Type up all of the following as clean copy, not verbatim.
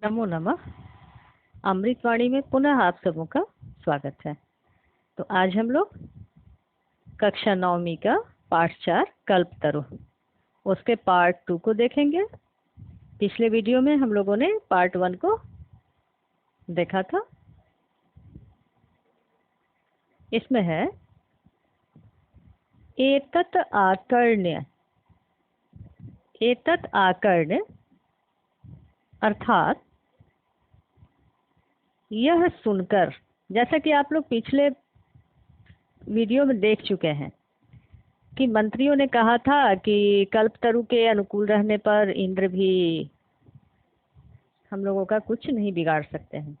नमो नमः। अमृतवाणी में पुनः आप सबों का स्वागत है। तो आज हम लोग कक्षा 9वीं का पाठ 4 कल्पतरु उसके पार्ट 2 को देखेंगे। पिछले वीडियो में हम लोगों ने पार्ट 1 को देखा था। इसमें है एतत् आकर्ण्य अर्थात यह सुनकर, जैसा कि आप लोग पिछले वीडियो में देख चुके हैं कि मंत्रियों ने कहा था कि कल्पतरु के अनुकूल रहने पर इंद्र भी हम लोगों का कुछ नहीं बिगाड़ सकते हैं।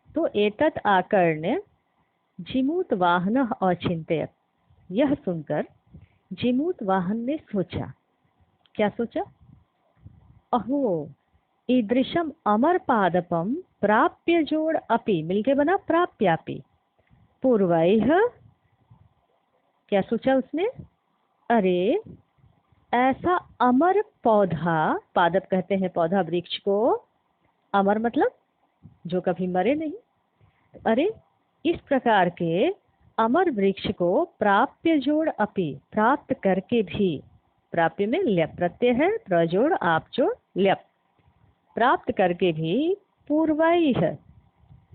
तो एतत् आकर्ण्य जिमूत वाहन अचिंत्यत, यह सुनकर जिमूत वाहन ने सोचा। क्या सोचा? अहो ईदृशम अमर पादपम प्राप्य जोड़ अपि, मिलके बना प्राप्यापि पूर्वैः। क्या सोचा उसने? अरे ऐसा अमर पौधा, पादप कहते हैं पौधा वृक्ष को, अमर मतलब जो कभी मरे नहीं। अरे इस प्रकार के अमर वृक्ष को प्राप्य जोड़ अपि, प्राप्त करके भी, प्राप्य में ल्यप प्रत्यय है, प्रजोड़ आप जोड़ ल्यप, प्राप्त करके भी पूर्वैः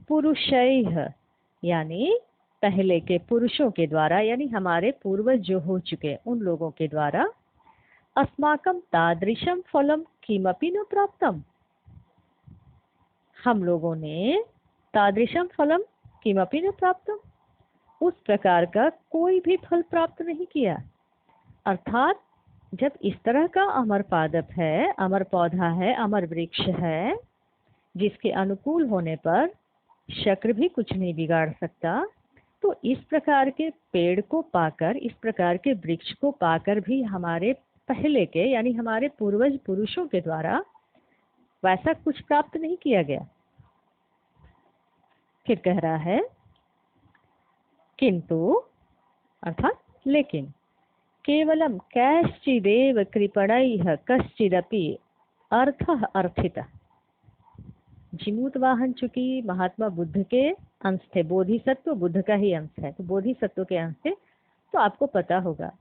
पुरुषैः, यानी पहले के पुरुषों के द्वारा, यानी हमारे पूर्वज जो हो चुके उन लोगों के द्वारा, अस्माकं तादृशम फलम किमपि न प्राप्तम, हम लोगों ने तादृशम फलम किमपि न प्राप्तम, उस प्रकार का कोई भी फल प्राप्त नहीं किया। अर्थात जब इस तरह का अमर पादप है, अमर पौधा है, अमर वृक्ष है, जिसके अनुकूल होने पर शक्र भी कुछ नहीं बिगाड़ सकता, तो इस प्रकार के पेड़ को पाकर, इस प्रकार के वृक्ष को पाकर भी हमारे पहले के, यानी हमारे पूर्वज पुरुषों के द्वारा वैसा कुछ प्राप्त नहीं किया गया। फिर कह रहा है किंतु अर्थात लेकिन, केवलम कैश्चिदेव कृपणैः कश्चिदपि अर्थः अर्थितः। जिमूत वाहन चूंकि महात्मा बुद्ध के अंश थे, बोधिसत्व बुद्ध का ही अंश है, तो बोधिसत्व के अंश थे, तो आपको पता होगा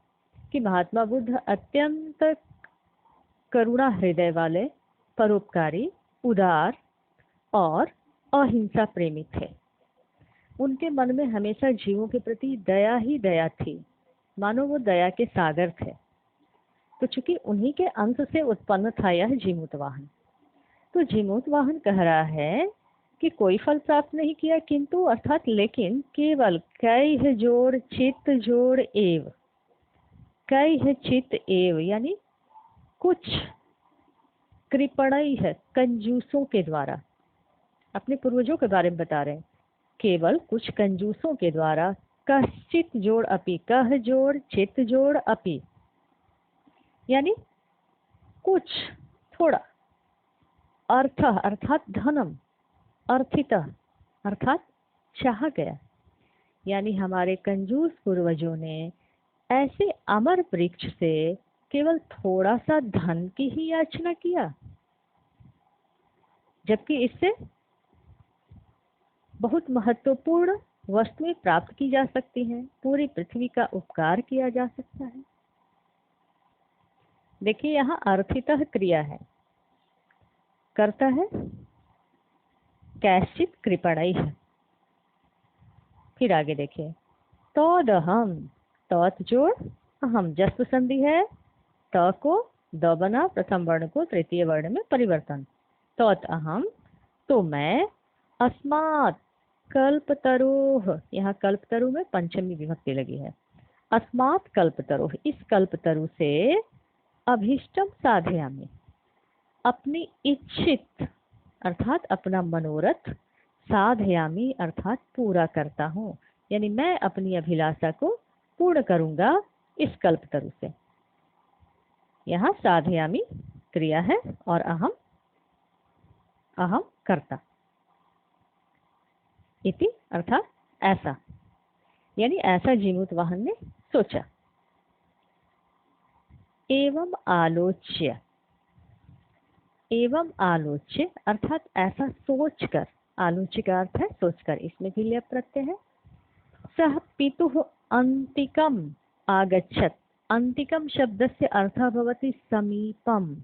कि महात्मा बुद्ध अत्यंत करुणा हृदय वाले, परोपकारी, उदार और अहिंसा प्रेमी थे। उनके मन में हमेशा जीवों के प्रति दया ही दया थी, मानो वो दया के सागर थे। तो चूंकि उन्हीं के अंश से उत्पन्न था यह जिमूत वाहन, तो जिमूत वाहन कह रहा है कि कोई फल प्राप्त नहीं किया, किंतु अर्थात लेकिन, केवल कैह जोड़ चित्त जोड़ एव, कैह चित्त एव, यानी कुछ कृपणैः कंजूसों के द्वारा, अपने पूर्वजों के बारे में बता रहे हैं, केवल कुछ कंजूसों के द्वारा, कश्चित जोड़ अपि, कह जोड़ चित्त जोड़ अपि, यानी कुछ थोड़ा, अर्थ अर्थात धनम, अर्थित अर्थात चाहा गया, यानी हमारे कंजूस पूर्वजों ने ऐसे अमर वृक्ष से केवल थोड़ा सा धन की ही याचना किया, जबकि इससे बहुत महत्वपूर्ण वस्तुएं प्राप्त की जा सकती हैं, पूरी पृथ्वी का उपकार किया जा सकता है। देखिए यहाँ अर्थितः क्रिया है, करता है कैश्चित कृपणैः। फिर आगे देखिए, तोदहम, तोत जोड़ अहम, जस्व संधि है, त को द बना, प्रथम वर्ण को तृतीय वर्ण में परिवर्तन, तोत अहम, तो मैं, अस्मात् कल्पतरोः, यहाँ कल्पतरु में पंचमी विभक्ति लगी है, अस्मात् कल्पतरोः, इस कल्पतरु से, अभीष्टम साधयामि, अपनी इच्छित अर्थात अपना मनोरथ, साधयामि अर्थात पूरा करता हूँ, यानी मैं अपनी अभिलाषा को पूर्ण करूंगा इस कल्पतरु से। यहाँ साधयामि क्रिया है और अहम, अहम कर्ता, इति अर्थात ऐसा, यानी ऐसा जिमूत वाहन ने सोचा। एवं आलोच्य, एवं आलोच्य अर्थात ऐसा सोचकर, आलोच्य का अर्थ है सोचकर, इसमें भी लेप प्रत्यय है। सह पितुः अन्तिकम् आगच्छत्, अन्तिकम शब्दस्य अर्थः भवति समीपम।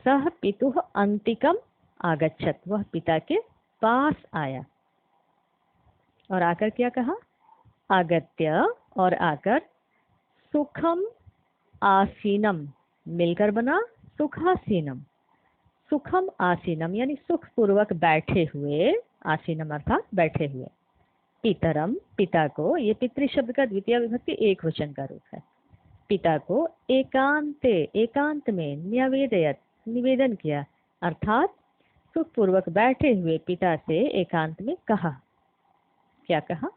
सह पितुः अन्तिकम आगच्छत्, वह पिता के पास आया। और आकर क्या कहा? आगत्य, और आकर, सुखम आसीनम, मिलकर बना सुखासीनम। सुखम आसीनम यानी सुख पूर्वक बैठे हुए, आसीनम अर्थात बैठे हुए। पितरम, पिता को, ये पितृ शब्द का द्वितीय विभक्ति एक वचन का रूप है। पिता को एकांते, एकांत में, न्यवेदयत, निवेदन किया, अर्थात सुख पूर्वक बैठे हुए पिता से एकांत में कहा। क्या कहा?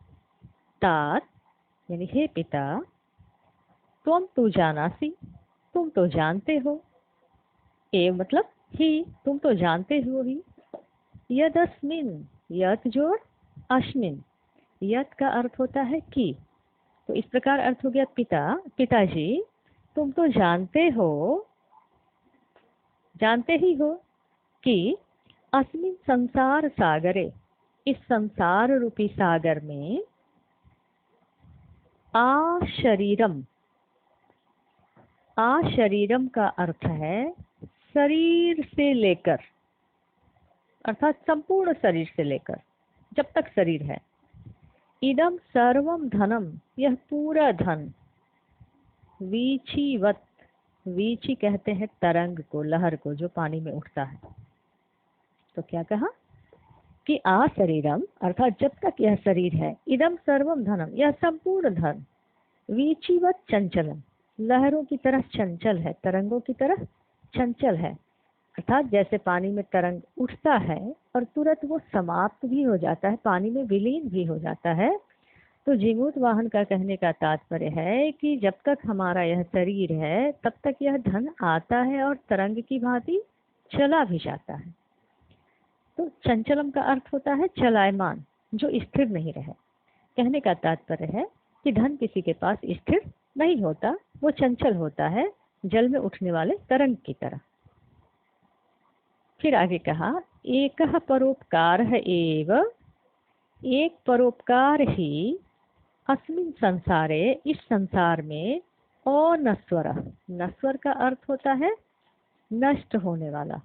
तात यानी हे पिता, त्वं तु जानासि, तुम तो जानते हो, एव मतलब ही, तुम तो जानते हो ही, यदस्मिन, यत जोड़ अस्मिन, यत का अर्थ होता है कि, तो इस प्रकार अर्थ हो गया पिता, पिताजी तुम तो जानते हो, जानते ही हो कि अस्मिन संसार सागरे, इस संसार रूपी सागर में, आ शरीरम, आ शरीरम का अर्थ है शरीर से लेकर, अर्थात संपूर्ण शरीर से लेकर, जब तक शरीर है। इदम सर्वम धनम, यह पूरा धन, वीचिवत, वीची कहते हैं तरंग को, लहर को, जो पानी में उठता है। तो क्या कहा कि आ शरीरम अर्थात जब तक यह शरीर है, इदम सर्वम धनम, यह संपूर्ण धन, वीचिवत चंचलम, लहरों की तरह चंचल है, तरंगों की तरह चंचल है। अर्थात जैसे पानी में तरंग उठता है और तुरंत वो समाप्त भी हो जाता है, पानी में विलीन भी हो जाता है। तो जीमूत वाहन का कहने का तात्पर्य है कि जब तक हमारा यह शरीर है तब तक यह धन आता है और तरंग की भांति चला भी जाता है। तो चंचलम का अर्थ होता है चलायमान, जो स्थिर नहीं रहे। कहने का तात्पर्य है कि धन किसी के पास स्थिर नहीं होता, वो चंचल होता है, जल में उठने वाले तरंग की तरह। फिर आगे कहा एकः परोपकारः एव, एक परोपकार ही अस्मिन संसारे, इस संसार में, अनस्वरः, नस्वर का अर्थ होता है नष्ट होने वाला,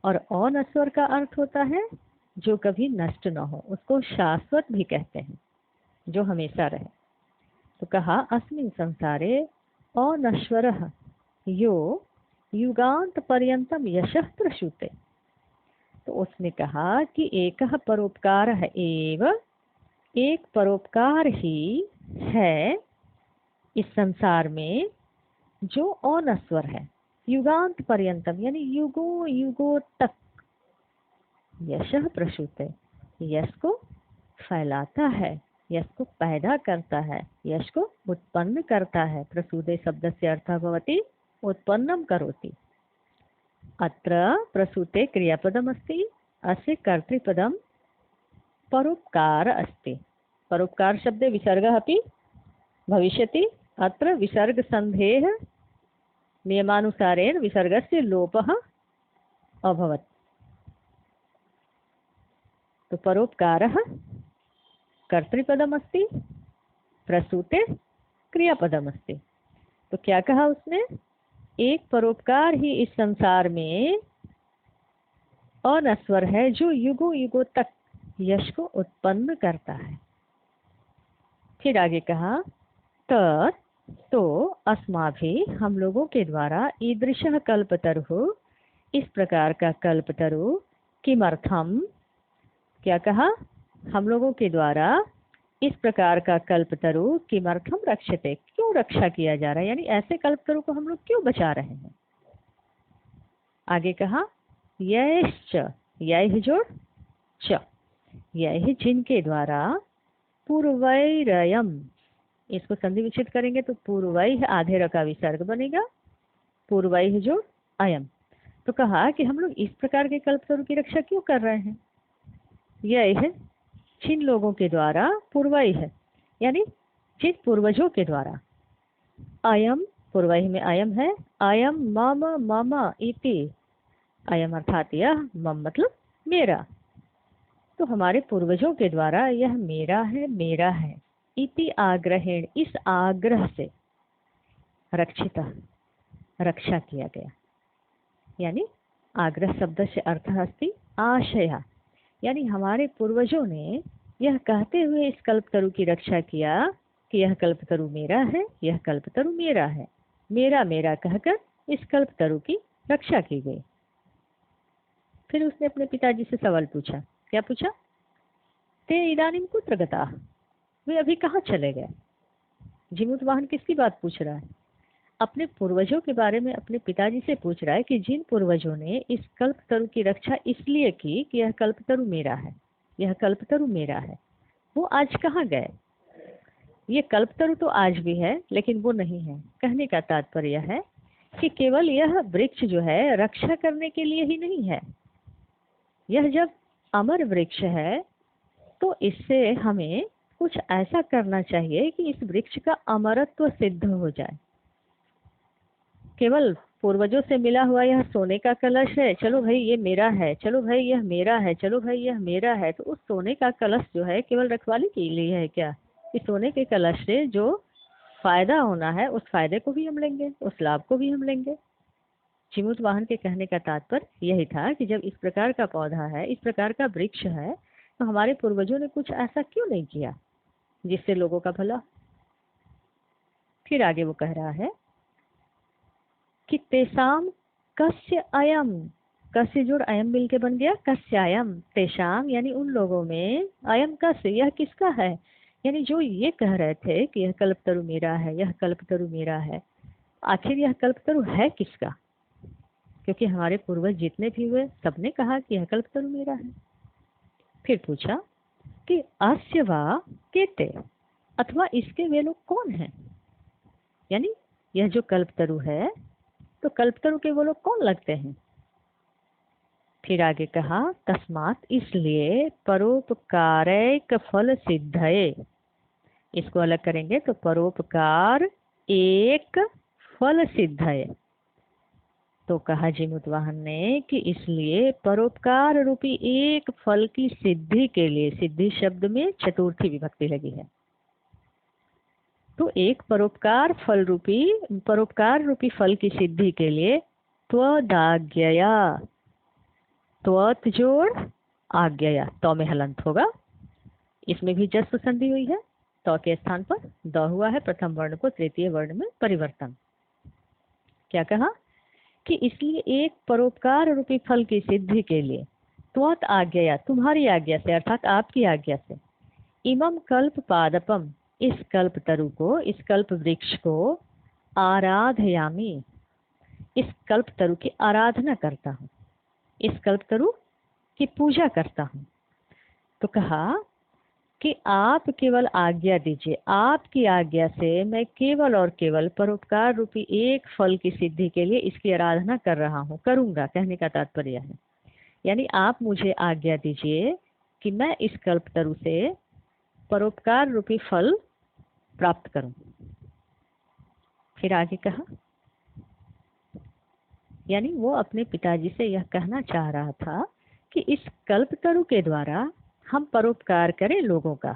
और अनस्वर का अर्थ होता है जो कभी नष्ट न हो, उसको शाश्वत भी कहते हैं, जो हमेशा रहे। तो कहा अस्मिन संसारे अनश्वरः यो युगांत पर्यंतम यशः प्रसूते। तो उसने कहा कि एकः परोपकार है एव, एक परोपकार ही है इस संसार में जो अनश्वर है, युगांत पर्यंतम यानी युगों युगों तक, यशः प्रसूते, यश को फैलाता है, यश को पैदा करता है, यश को उत्पन्न करता है। प्रसूदे शब्द से अर्थ भवति उत्पन्नम करोति। अत्र प्रसूते क्रियापदम अस्ति, अस्य कर्तृपदम परोपकार अस्ति। परोपकार शब्दे विसर्गः अपि भविष्यति। अत्र विसर्ग संधेः नियमानुसारेण विसर्गस्य लोपः अभवत्। तो परोपकारः कर्तृपदम अस्ति, प्रसूते क्रियापदम अस्ति। तो क्या कहा उसने? एक परोपकार ही इस संसार में अनश्वर है जो युगों युगों तक यश को उत्पन्न करता है। फिर आगे कहा तो अस्माभिः, हम लोगों के द्वारा, ईदृशः कल्पतरुः, इस प्रकार का कल्पतरु, किमर्थम, क्या कहा? हम लोगों के द्वारा इस प्रकार का कल्पतरु किमर्थम रक्षते, क्यों रक्षा किया जा रहा है, यानी ऐसे कल्पतरु को हम लोग क्यों बचा रहे हैं। आगे कहा यश्च, यह जोड़ च, यह जिनके द्वारा, पूर्वैरयम, इसको संधि विच्छेद करेंगे तो पूर्वैः आधे का विसर्ग बनेगा, पूर्वैः जोड़ अयम। तो कहा कि हम लोग इस प्रकार के कल्पतरु की रक्षा क्यों कर रहे हैं। यह जिन लोगों के द्वारा, पूर्वैः यानी जिन पूर्वजों के द्वारा, अयम पूर्वहि में अयम है, अयम मम मम इति। अयम अर्थात यह, मम मतलब मेरा। तो हमारे पूर्वजों के द्वारा यह मेरा है इति आग्रहेण, इस आग्रह से रक्षिता, रक्षा किया गया। यानी आग्रह शब्द से अर्थ अस्ति आशया, यानी हमारे पूर्वजों ने यह कहते हुए इस कल्पतरु की रक्षा किया कि यह कल्पतरु मेरा है, यह कल्पतरु मेरा है, मेरा मेरा कहकर इस कल्पतरु की रक्षा की गई। फिर उसने अपने पिताजी से सवाल पूछा। क्या पूछा? ते इदानीं कुत्र गताः, वे अभी कहाँ चले गए? जीमूत वाहन किसकी बात पूछ रहा है? अपने पूर्वजों के बारे में अपने पिताजी से पूछ रहा है कि जिन पूर्वजों ने इस कल्पतरु की रक्षा इसलिए की कि यह कल्पतरु मेरा है, यह कल्पतरु मेरा है, वो आज कहाँ गए? ये कल्पतरु तो आज भी है लेकिन वो नहीं है। कहने का तात्पर्य है कि केवल यह वृक्ष जो है रक्षा करने के लिए ही नहीं है। यह जब अमर वृक्ष है तो इससे हमें कुछ ऐसा करना चाहिए कि इस वृक्ष का अमरत्व सिद्ध हो जाए। केवल पूर्वजों से मिला हुआ यह सोने का कलश है, चलो भाई ये मेरा है, चलो भाई यह मेरा है, चलो भाई यह मेरा है, तो उस सोने का कलश जो है केवल रखवाली के लिए है क्या? इस सोने के कलश से जो फायदा होना है उस फायदे को भी हम लेंगे, उस लाभ को भी हम लेंगे। जीमूत वाहन के कहने का तात्पर्य यही था कि जब इस प्रकार का पौधा है, इस प्रकार का वृक्ष है, तो हमारे पूर्वजों ने कुछ ऐसा क्यों नहीं किया जिससे लोगों का भला। फिर आगे वो कह रहा है कि तेसाम कस्य अयम, कस्य जोड़ अयम मिलके बन गया कस्य अयम। तेसाम यानी उन लोगों में, अयम कस्य यह किसका है, यानी जो ये कह रहे थे कि यह कल्पतरु मेरा है, यह कल्पतरु मेरा है, आखिर यह कल्पतरु है किसका? क्योंकि हमारे पूर्वज जितने भी हुए सबने कहा कि यह कल्पतरु मेरा है। फिर पूछा कि अस्य वा केते, अथवा इसके वे लोग कौन हैं? यानी यह जो कल्पतरु है तो कल्पतरु के वो लोग कौन लगते हैं? फिर आगे कहा तस्मात् इसलिए परोपकारैक फल सिद्धये। इसको अलग करेंगे तो परोपकार एक फल सिद्धये। तो कहा जीमूत वाहन ने कि इसलिए परोपकार रूपी एक फल की सिद्धि के लिए, सिद्धि शब्द में चतुर्थी विभक्ति लगी है, तो एक परोपकार रूपी फल की सिद्धि के लिए त्वदाज्ञया, त्वत जोड़ आज्ञया, तो में हलंत होगा। इसमें भी जस्व संधि हुई है, तो के स्थान पर द हुआ है, प्रथम वर्ण को तृतीय वर्ण में परिवर्तन। क्या कहा कि इसलिए एक परोपकार रूपी फल की सिद्धि के लिए त्वत आज्ञया, तुम्हारी आज्ञा से अर्थात आपकी आज्ञा से, इमम कल्प पादपम, इस कल्पतरु को, इस कल्प वृक्ष को आराधयामी, इस कल्पतरु की आराधना करता हूँ, इस कल्पतरु की पूजा करता हूँ। तो कहा कि आप केवल आज्ञा दीजिए, आपकी आज्ञा से मैं केवल और केवल परोपकार रूपी एक फल की सिद्धि के लिए इसकी आराधना कर रहा हूँ, करूँगा, कहने का तात्पर्य है। यानी आप मुझे आज्ञा दीजिए कि मैं इस कल्पतरु से परोपकार रूपी फल प्राप्त करूं। फिर आगे कहा, यानी वो अपने पिताजी से यह कहना चाह रहा था कि इस कल्पतरु के द्वारा हम परोपकार करें लोगों का।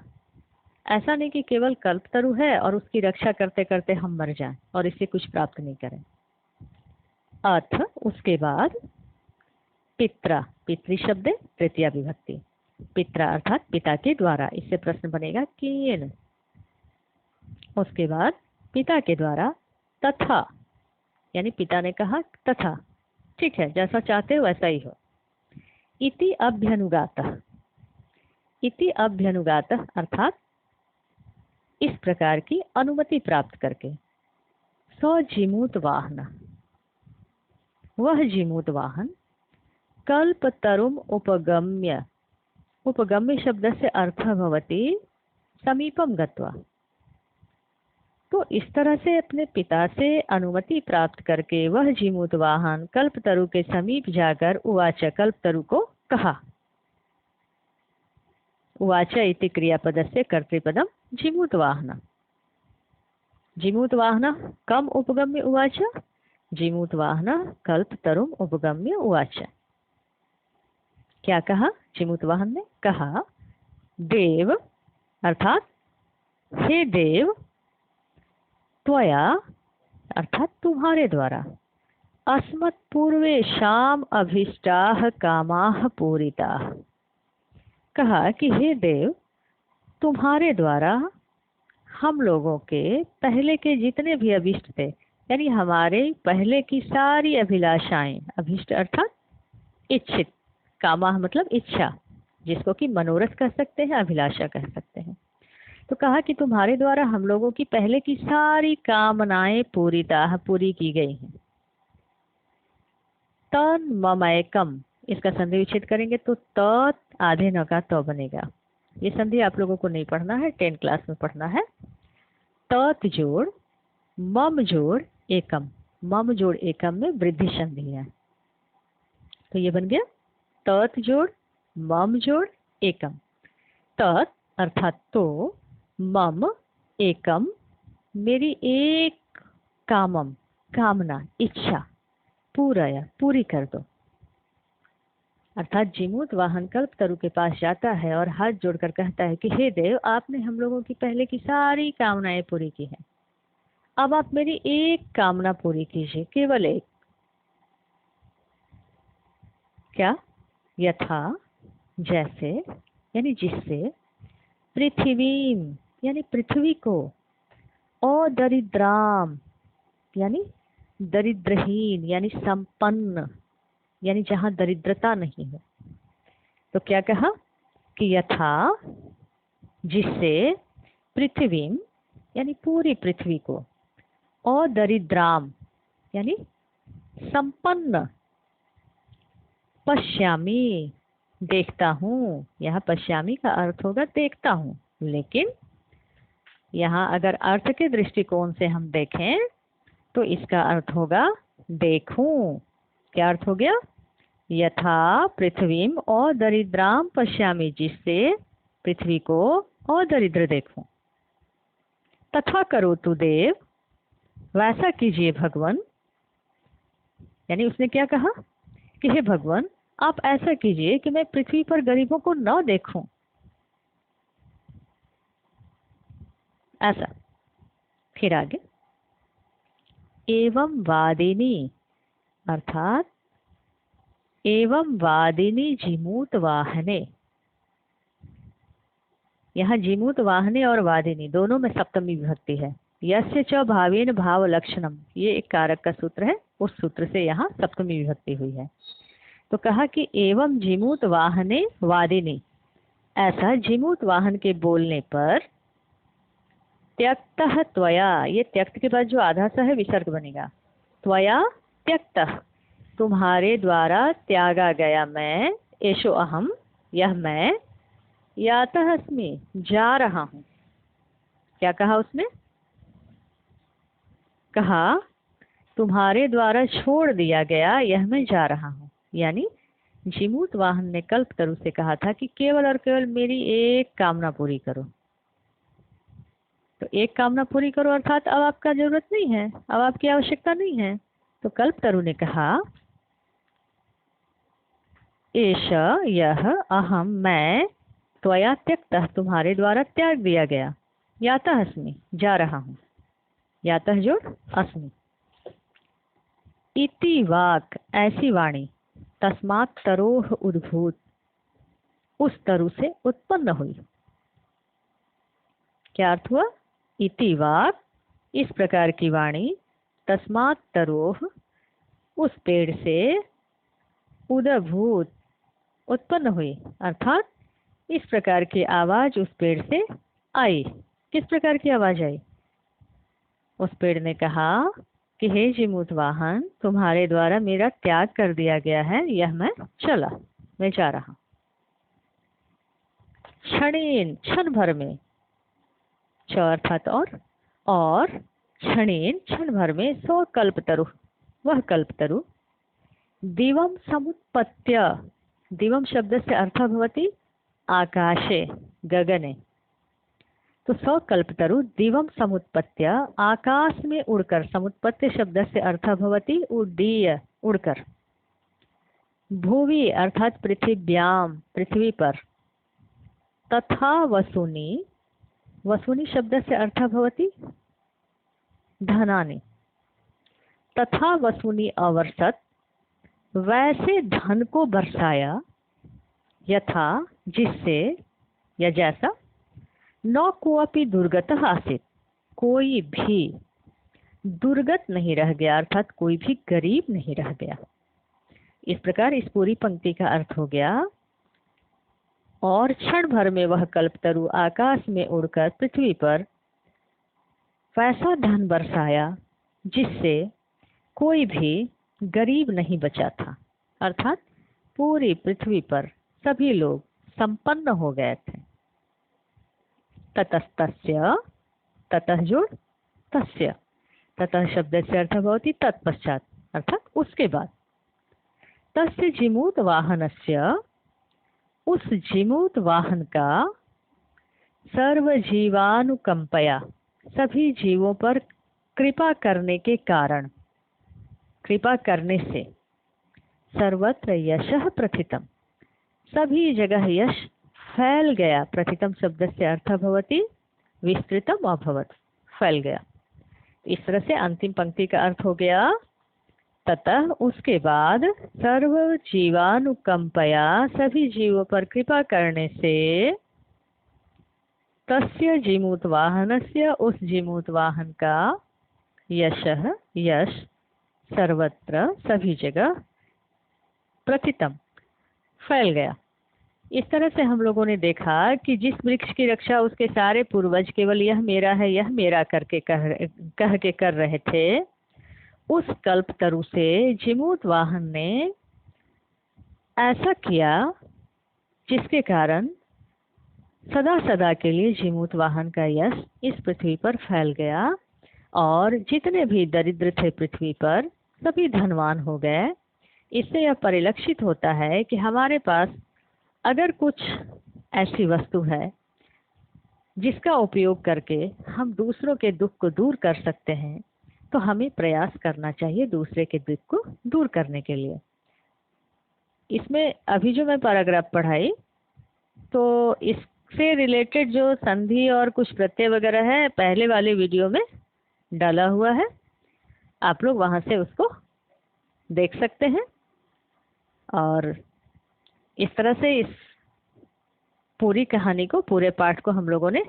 ऐसा नहीं कि केवल कल्पतरु है और उसकी रक्षा करते करते हम मर जाएं और इससे कुछ प्राप्त नहीं करें। अथ उसके बाद पित्रा, पितृ शब्द तृतीया विभक्ति, पित्रा अर्थात पिता के द्वारा, इससे प्रश्न बनेगा केन। उसके बाद पिता के द्वारा तथा, यानी पिता ने कहा तथा, ठीक है जैसा चाहते हो वैसा ही हो। इति अभ्यनुगातः, इति अभ्यनुगातः अर्थात इस प्रकार की अनुमति प्राप्त करके। सो जीमूत वाहन, वह जीमूत वाहन कल्पतरुम उपगम्य, उपगम्य शब्द से अर्थ भवति समीपम गत्वा, तो इस तरह से अपने पिता से अनुमति प्राप्त करके वह जीमूत वाहन कल्पतरु के समीप जाकर उवाच, कल्पतरु को कहा। उवाच इति क्रियापद से कर्तृपदम जीमूत वाहन। जिमूतवाहनः कम उपगम्य उवाच, जिमूतवाहनः कल्पतरुम उपगम्य उवाच। क्या कहा? जिमूतवाहन ने कहा, देव अर्थात हे देव, त्वया अर्थात तुम्हारे द्वारा, अस्मत् पूर्वेषाम अभीष्टाः कामाः पूरिताः। कहा कि हे देव, तुम्हारे द्वारा हम लोगों के पहले के जितने भी अभिष्ट थे, यानी हमारे पहले की सारी अभिलाषाएं, अभिष्ट अर्थात इच्छित, कामा मतलब इच्छा, जिसको कि मनोरथ कह सकते हैं, अभिलाषा कह सकते हैं। तो कहा कि तुम्हारे द्वारा हम लोगों की पहले की सारी कामनाएं पूरी की गई हैं। तन ममैकम, इसका संधि विच्छेद करेंगे तो त आधे न का तो बनेगा। ये संधि आप लोगों को नहीं पढ़ना है, 10 क्लास में पढ़ना है। तत् जोड़ मम जोड़ एकम, मम जोड़ एकम में वृद्धि संधि है, तो ये बन गया तत् जोड़ मम जोड़ एकम। तत् अर्थात तो, मम एकम मेरी एक, कामम कामना इच्छा, पूरी कर दो। अर्थात जिमूत वाहन कल्पतरु के पास जाता है और हाथ जोड़कर कहता है कि हे देव, आपने हम लोगों की पहले की सारी कामनाएं पूरी की हैं, अब आप मेरी एक कामना पूरी कीजिए, केवल एक। क्या? यथा जैसे, यानी जिससे, पृथ्वीम यानी पृथ्वी को, अदरिद्राम यानी दरिद्रहीन यानी संपन्न, यानी जहां दरिद्रता नहीं है। तो क्या कहा कि यथा जिससे, पृथ्वीम यानी पूरी पृथ्वी को, अदरिद्राम यानी संपन्न, पश्यामी देखता हूँ। यहाँ पश्यामी का अर्थ होगा देखता हूँ, लेकिन यहाँ अगर अर्थ के दृष्टिकोण से हम देखें तो इसका अर्थ होगा देखूं। क्या अर्थ हो गया? यथा पृथ्वीम और दरिद्राम पश्यामी, जिससे पृथ्वी को और दरिद्र देखूं। तथा करो तु देव, वैसा कीजिए भगवान। यानी उसने क्या कहा कि हे भगवान, आप ऐसा कीजिए कि मैं पृथ्वी पर गरीबों को न देखूं, ऐसा। फिर आगे, एवं वादिनी अर्थात एवं वादिनी जिमूत वाहने। यहाँ जिमूत वाहने और वादिनी दोनों में सप्तमी विभक्ति है। यस्य च भावेन भाव लक्षणम, ये एक कारक का सूत्र है, उस सूत्र से यहाँ सप्तमी विभक्ति हुई है। तो कहा कि एवं जिमूत वाहने वादिनी, ऐसा जिमूत वाहन के बोलने पर, त्यक्तः त्वया, ये त्यक्त के बाद जो आधा सा है विसर्ग बनेगा, त्वया त्यक्तः तुम्हारे द्वारा त्यागा गया मैं, एषो अहम यह मैं, यातः अस्मि जा रहा हूँ। क्या कहा उसने? कहा तुम्हारे द्वारा छोड़ दिया गया यह मैं जा रहा हूँ। यानी जिमूत वाहन ने कल्पतरु से कहा था कि केवल और केवल मेरी एक कामना पूरी करो। तो एक कामना पूरी करो अर्थात अब आपका जरूरत नहीं है, अब आपकी आवश्यकता नहीं है। तो कल्पतरु ने कहा एष यह अहम मैं, त्वया त्यक्तः तुम्हारे द्वारा त्याग दिया गया, यातः अस्मि जा रहा हूँ, यातः जोड़ अस्मि। इति वाक ऐसी वाणी, तस्मात् तरोह उद्भूत उस तरु से उत्पन्न हुई। क्या अर्थ हुआ? इति वाक इस प्रकार की वाणी, तस्मात् तरोह उस पेड़ से, उद्भूत उत्पन्न हुई, अर्थात इस प्रकार की आवाज उस पेड़ से आई। किस प्रकार की आवाज आई? उस पेड़ ने कहा कि हे जिमूत वाहन, तुम्हारे द्वारा मेरा त्याग कर दिया गया है, यह मैं चला, मैं जा रहा। क्षणेन क्षण भर में, च अर्थात और क्षणेन क्षण भर में, सो कल्पतरु वह कल्पतरु, दिवम समुत्पत्य, दिवम शब्द से अर्थ भवति आकाशे गगने, तो सौ कल्पतरु दिवम समुत्पत्य, आकाश में उड़कर, समुत्पत्ति शब्द से अर्थ भवति उड्डीय, उड़कर, भुवि अर्थात पृथिव्याम, पृथ्वी पर, तथा वसुनि, वसुनि शब्द से अर्थ भवति धनानि, तथा वसुनि अवर्षत, वैसे धन को बरसाया, यथा जिससे, या जैसा, न कोअपि दुर्गतः आसीत्, कोई भी दुर्गत नहीं रह गया, अर्थात कोई भी गरीब नहीं रह गया। इस प्रकार इस पूरी पंक्ति का अर्थ हो गया। और क्षण भर में वह कल्पतरु आकाश में उड़कर पृथ्वी पर वैसा धन बरसाया जिससे कोई भी गरीब नहीं बचा था, अर्थात पूरी पृथ्वी पर सभी लोग संपन्न हो गए थे। ततस्तस्य, ततः जोड़ तस्य, ततः शब्द से अर्थ भवति तत्पश्चात, अर्थात उसके बाद। तस्य जिमूत वाहनस्य, उस जिमूत वाहन का, सर्वजीवानुकंपया, सभी जीवों पर कृपा करने के कारण, कृपा करने से, सर्वत्र यशः प्रथितम, सभी जगह यश फैल गया। प्रथितम शब्द से अर्थ भवति विस्तृतम अभवत, फैल गया। इस तरह से अंतिम पंक्ति का अर्थ हो गया, ततः उसके बाद, सर्व जीवानुकंपया, सभी जीवों पर कृपा करने से, तस्य जिमूत वाहनस्य, उस जिमूत वाहन का, यशः यश, सर्वत्र सभी जगह, प्रथितम फैल गया। इस तरह से हम लोगों ने देखा कि जिस वृक्ष की रक्षा उसके सारे पूर्वज केवल यह मेरा है, यह मेरा करके कह के कर रहे थे, उस कल्पतरु से जिमूत वाहन ने ऐसा किया जिसके कारण सदा सदा के लिए जिमूत वाहन का यश इस पृथ्वी पर फैल गया और जितने भी दरिद्र थे पृथ्वी पर सभी धनवान हो गए। इससे यह परिलक्षित होता है कि हमारे पास अगर कुछ ऐसी वस्तु है जिसका उपयोग करके हम दूसरों के दुख को दूर कर सकते हैं तो हमें प्रयास करना चाहिए दूसरे के दुख को दूर करने के लिए। इसमें अभी जो मैं पैराग्राफ पढ़ाई तो इससे रिलेटेड जो संधि और कुछ प्रत्यय वगैरह है पहले वाले वीडियो में डाला हुआ है, आप लोग वहां से उसको देख सकते हैं। और इस तरह से इस पूरी कहानी को, पूरे पाठ को हम लोगों ने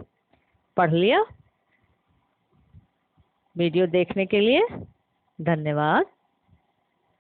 पढ़ लिया। वीडियो देखने के लिए धन्यवाद।